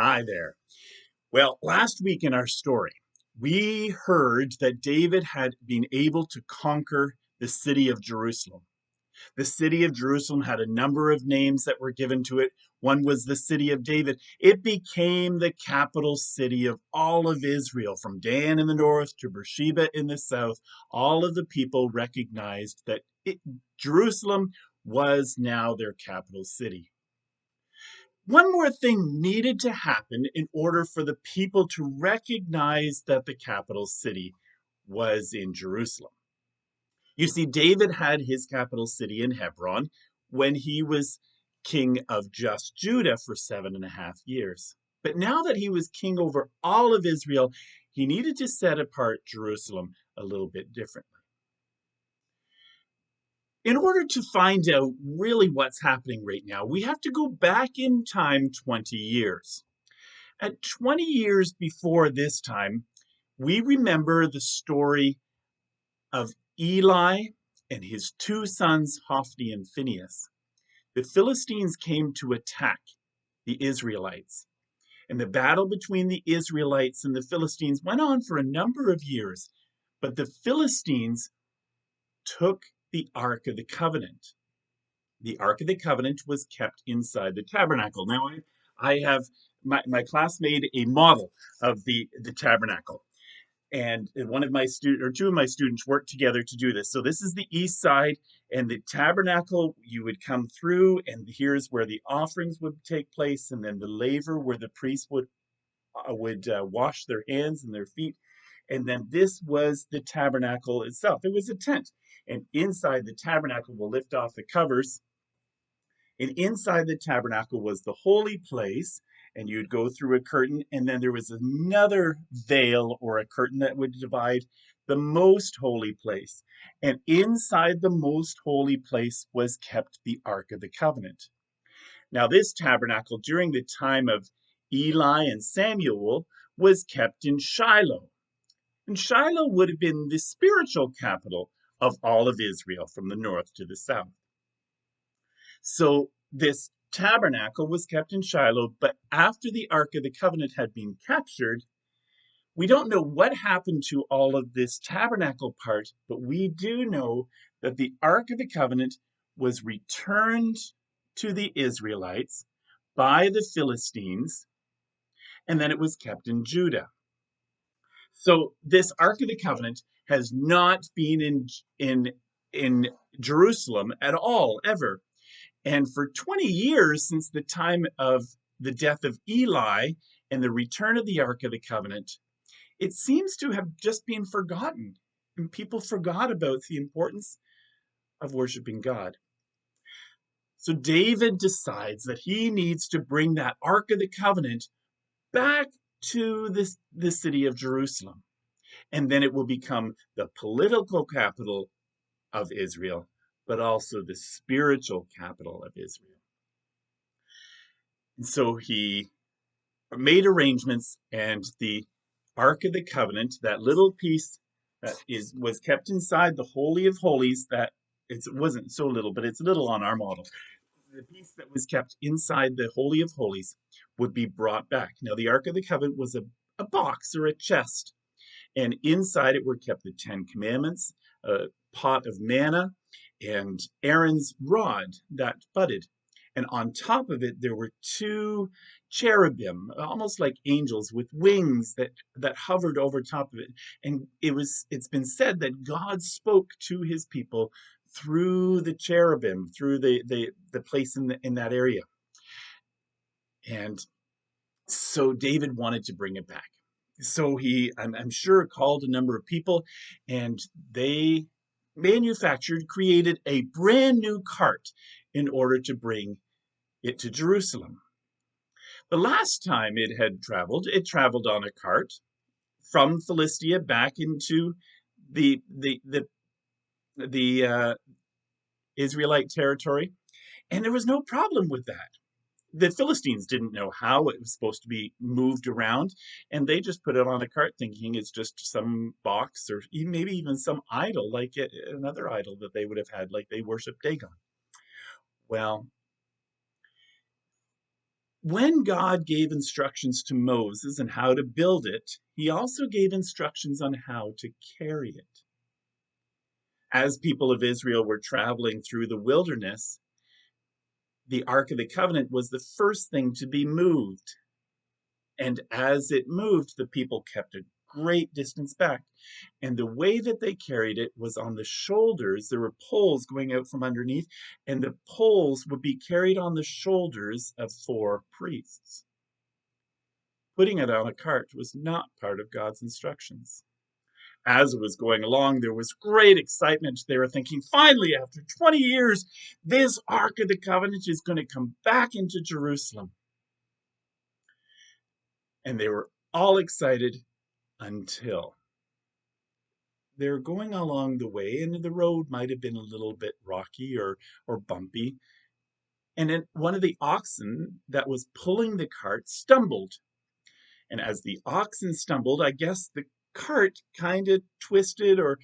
Hi there. Well, last week in our story, we heard that David had been able to conquer the city of Jerusalem. The city of Jerusalem had a number of names that were given to it. One was the city of David. It became the capital city of all of Israel, from Dan in the north to Beersheba in the south. All of the people recognized that Jerusalem was now their capital city. One more thing needed to happen in order for the people to recognize that the capital city was in Jerusalem. You see, David had his capital city in Hebron when he was king of just Judah for 7.5 years. But now that he was king over all of Israel, he needed to set apart Jerusalem a little bit differently. In order to find out really what's happening right now, we have to go back in time 20 years. At 20 years before this time, we remember the story of Eli and his two sons, Hophni and Phinehas. The Philistines came to attack the Israelites, and the battle between the Israelites and the Philistines went on for a number of years. But the Philistines took the Ark of the Covenant. The Ark of the Covenant was kept inside the tabernacle. Now, I have my class made a model of the tabernacle, and one of my student or two of my students worked together to do this. So this is the east side, and the tabernacle you would come through, and here's where the offerings would take place, and then the laver where the priest would wash their hands and their feet. And then this was the tabernacle itself. It was a tent, and inside the tabernacle, we'll lift off the covers, and inside the tabernacle was the holy place, and you'd go through a curtain, and then there was another veil or a curtain that would divide the most holy place. And inside the most holy place was kept the Ark of the Covenant. Now, this tabernacle during the time of Eli and Samuel was kept in Shiloh. And Shiloh would have been the spiritual capital of all of Israel from the north to the south. So this tabernacle was kept in Shiloh, but after the Ark of the Covenant had been captured, we don't know what happened to all of this tabernacle part, but we do know that the Ark of the Covenant was returned to the Israelites by the Philistines, and then it was kept in Judah. So this Ark of the Covenant has not been in Jerusalem at all, ever. And for 20 years, since the time of the death of Eli and the return of the Ark of the Covenant, it seems to have just been forgotten. And people forgot about the importance of worshiping God. So David decides that he needs to bring that Ark of the Covenant back to the city of Jerusalem. And then it will become the political capital of Israel, but also the spiritual capital of Israel. And so he made arrangements, and the Ark of the Covenant, that little piece that was kept inside the Holy of Holies, that it wasn't so little, but it's little on our model. The piece that was kept inside the Holy of Holies would be brought back. Now, the Ark of the Covenant was a box or a chest, and inside it were kept the Ten Commandments, a pot of manna, and Aaron's rod that budded. And on top of it, there were two cherubim, almost like angels with wings that hovered over top of it. And it's been said that God spoke to his people through the cherubim, through the place in that area. And so David wanted to bring it back. So I'm sure, called a number of people, and they created a brand new cart in order to bring it to Jerusalem. The last time it traveled on a cart from Philistia back into the Israelite territory, and there was no problem with that. The Philistines didn't know how it was supposed to be moved around, and they just put it on a cart thinking it's just some box or maybe even some idol, like another idol that they would have had, like they worshiped Dagon. Well, When God gave instructions to Moses on how to build it, he also gave instructions on how to carry it. As people of Israel were traveling through the wilderness, the Ark of the Covenant was the first thing to be moved. And as it moved, the people kept a great distance back. And the way that they carried it was on the shoulders. There were poles going out from underneath, and the poles would be carried on the shoulders of 4 priests. Putting it on a cart was not part of God's instructions. As it was going along, there was great excitement. They were thinking, finally, after 20 years, this Ark of the Covenant is going to come back into Jerusalem. And they were all excited until they were going along the way, and the road might have been a little bit rocky or bumpy. And then one of the oxen that was pulling the cart stumbled. And as the oxen stumbled, I guess the cart kind of twisted or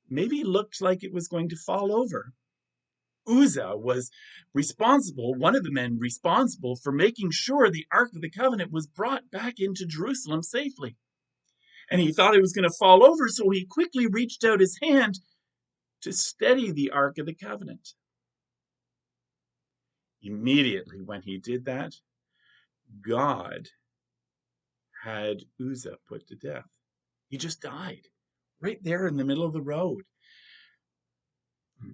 maybe looked like it was going to fall over. Uzzah was responsible, one of the men responsible for making sure the Ark of the Covenant was brought back into Jerusalem safely. And he thought it was going to fall over, so he quickly reached out his hand to steady the Ark of the Covenant. Immediately when he did that, God had Uzzah put to death. He just died right there in the middle of the road.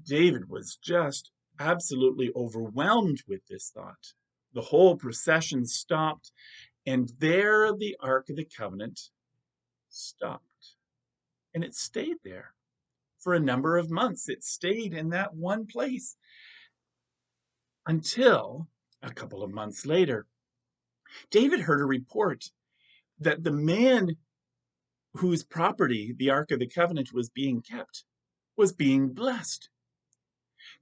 David was just absolutely overwhelmed with this thought. The whole procession stopped, and there the Ark of the Covenant stopped. And it stayed there for a number of months. It stayed in that one place until a couple of months later, David heard a report that the man whose property the Ark of the Covenant was being kept was being blessed.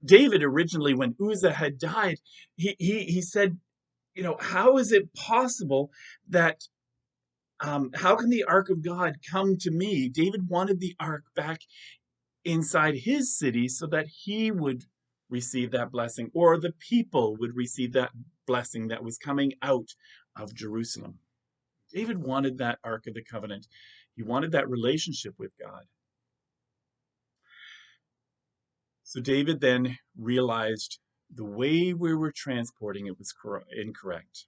David originally, when Uzzah had died, he said, how is it possible that, how can the Ark of God come to me? David wanted the Ark back inside his city so that he would receive that blessing, or the people would receive that blessing that was coming out of Jerusalem. David wanted that Ark of the Covenant. He wanted that relationship with God. So David then realized the way we were transporting it was incorrect.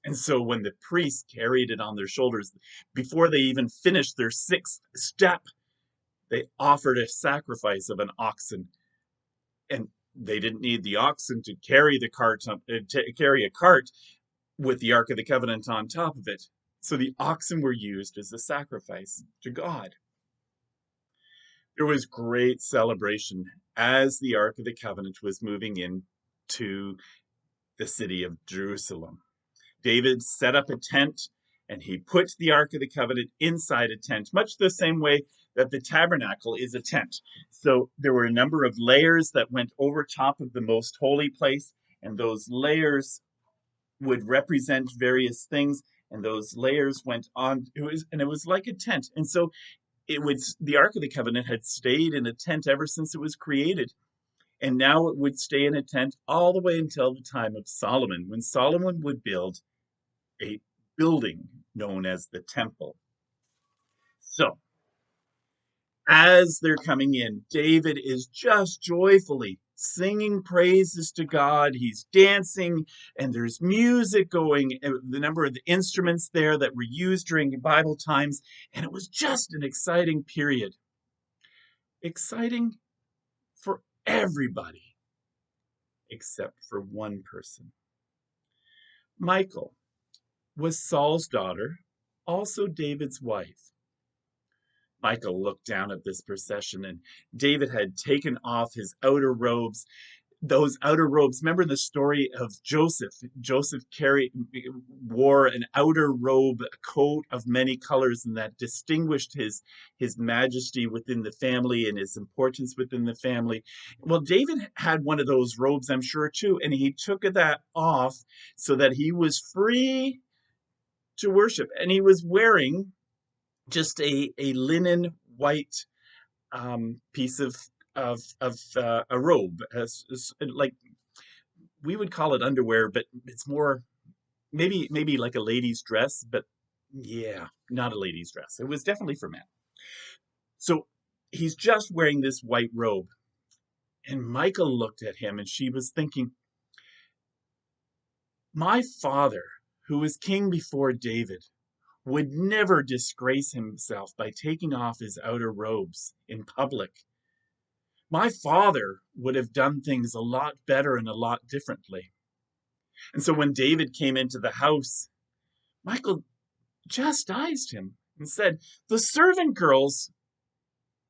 And so when the priests carried it on their shoulders, before they even finished their 6th step, they offered a sacrifice of an oxen. And they didn't need the oxen to carry the cart, to carry a cart with the Ark of the Covenant on top of it. So the oxen were used as a sacrifice to God. There was great celebration as the Ark of the Covenant was moving into the city of Jerusalem. David set up a tent and he put the Ark of the Covenant inside a tent, much the same way that the tabernacle is a tent. So there were a number of layers that went over top of the most holy place, and those layers would represent various things, and those layers went on. It was like a tent. And so the Ark of the Covenant had stayed in a tent ever since it was created. And now it would stay in a tent all the way until the time of Solomon, when Solomon would build a building known as the temple. So, as they're coming in, David is just joyfully singing praises to God. He's dancing, and there's music going, the number of the instruments there that were used during Bible times, and it was just an exciting period. Exciting for everybody, except for one person. Michal was Saul's daughter, also David's wife. Michal looked down at this procession, and David had taken off his outer robes. Those outer robes, remember the story of Joseph? Joseph wore an outer robe, a coat of many colors, and that distinguished his majesty within the family and his importance within the family. Well, David had one of those robes, I'm sure, too, and he took that off so that he was free to worship. And he was wearing just a linen white piece of a robe, like we would call it underwear, but it's more maybe like a lady's dress, but yeah, not a lady's dress. It was definitely for men. So he's just wearing this white robe. And Michael looked at him and she was thinking, my father, who was king before David, would never disgrace himself by taking off his outer robes in public. My father would have done things a lot better and a lot differently. And so when David came into the house, Michael chastised him and said, the servant girls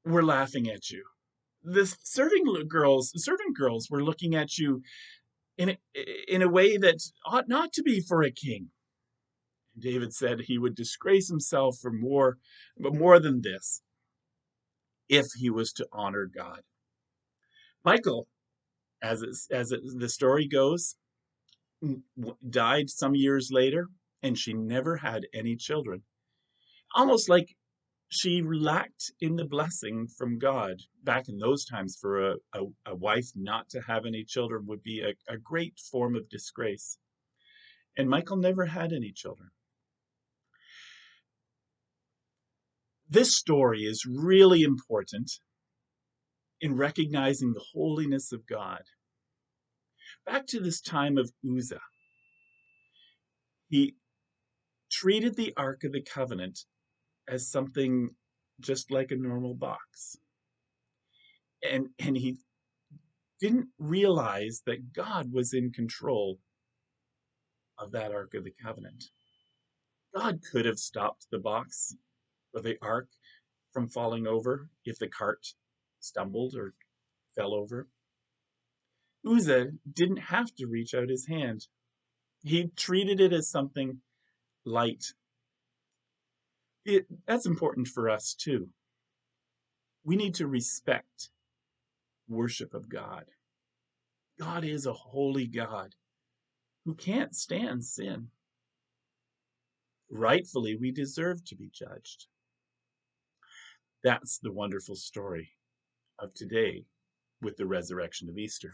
were laughing at you. The servant girls were looking at you in a way that ought not to be for a king. David said he would disgrace himself for more, but more than this, if he was to honor God. Michael, the story goes, died some years later, and she never had any children. Almost like she lacked in the blessing from God. Back in those times, for a wife not to have any children would be a great form of disgrace. And Michael never had any children. This story is really important in recognizing the holiness of God. Back to this time of Uzzah, he treated the Ark of the Covenant as something just like a normal box. And he didn't realize that God was in control of that Ark of the Covenant. God could have stopped the box or the Ark from falling over if the cart stumbled or fell over. Uzzah didn't have to reach out his hand. He treated it as something light. That's important for us too. We need to respect worship of God. God is a holy God who can't stand sin. Rightfully, we deserve to be judged. That's the wonderful story of today with the resurrection of Easter.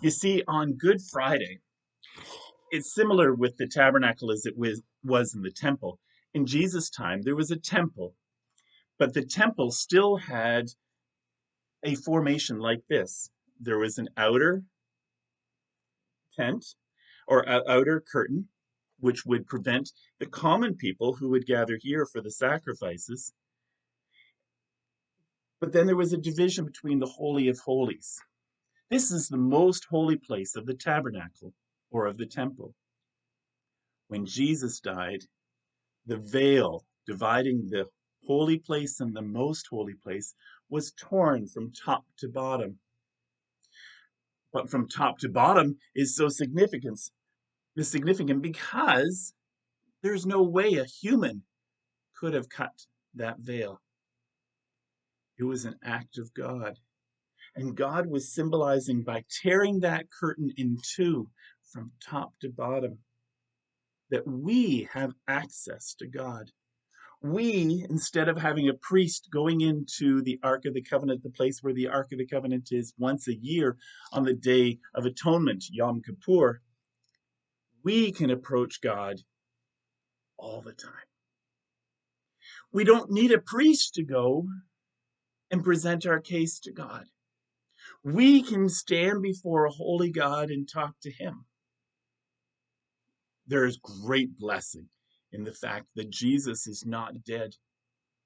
You see, on Good Friday, it's similar with the tabernacle as it was in the temple. In Jesus' time, there was a temple, but the temple still had a formation like this. There was an outer tent or outer curtain, which would prevent the common people who would gather here for the sacrifices. But then there was a division between the Holy of Holies. This is the most holy place of the tabernacle or of the temple. When Jesus died, the veil dividing the holy place and the most holy place was torn from top to bottom. But from top to bottom is so significant because there's no way a human could have cut that veil. It was an act of God. And God was symbolizing by tearing that curtain in two from top to bottom that we have access to God. We, instead of having a priest going into the Ark of the Covenant, the place where the Ark of the Covenant is once a year on the Day of Atonement, Yom Kippur, we can approach God all the time. We don't need a priest to go and present our case to God. We can stand before a holy God and talk to him. There is great blessing in the fact that Jesus is not dead.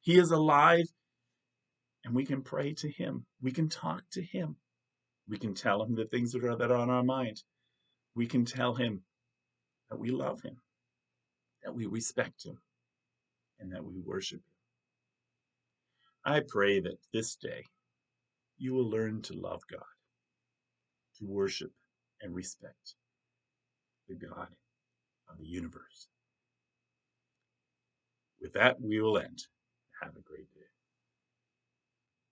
He is alive, and we can pray to him. We can talk to him. We can tell him the things that are on our mind. We can tell him that we love him, that we respect him, and that we worship him. I pray that this day you will learn to love God, to worship and respect the God of the universe. With that, we will end. Have a great day.